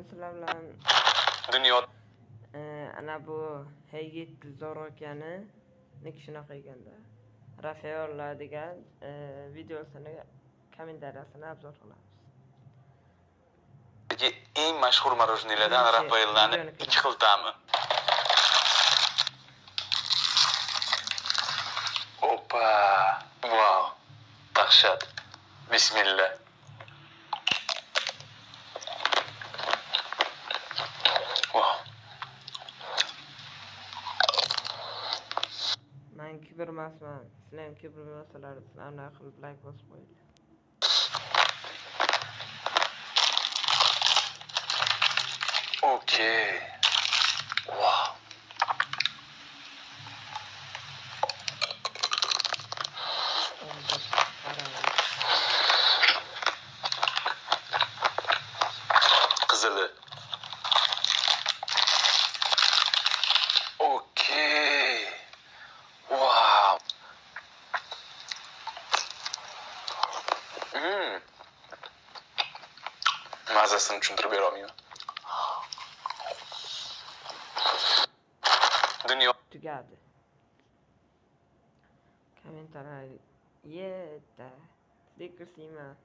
sizlar bilan dunyo ana bu Hayit Zorokani nek shunaqa ekanda. Rafaella degan videosini kommentariyasini obzor qilamiz. eng mashhur marojnilardan Rafaellani 2 xil ta'mi. Opa! Wow! Dahshat. Bismillah. Wow. Men kibirmasman. Sizlar ham kibirmasalar, sizlarni qilib like bosib qo'yinglar. Okay. Wow. Qizili. Okay. Wow. Mazasini tushuntirib bera olmayman. Dunyo tugadi. Kommentarlar yeta. Snickers yeyman.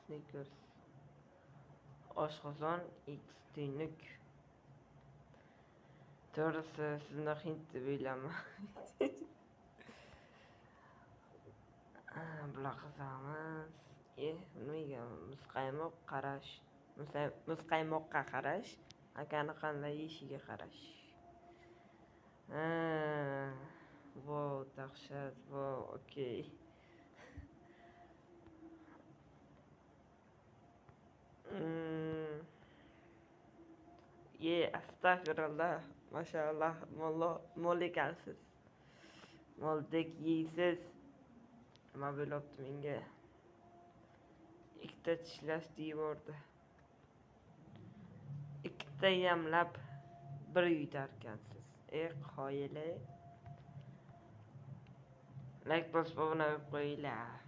Snickers. Oshqozon X tuynuk. To'g'risi sizni Hind deb o'ylayman. Bular qizamiz. Nimaga muzqaymoq qarash. Muzqaymoqqa qarash. Akani qanday yeyishiga qarash. Wow, dahshat. Wow, okey. Astagfirullah. Mashallah, mol ekansiz. Moldek yeysiz. Nima bo'libdi menga? Ikkita tishlash devordi. Ikkita yamlab bir yutarkansiz. Qoyili. Like bosib obuna bo'lib qo'yinglar.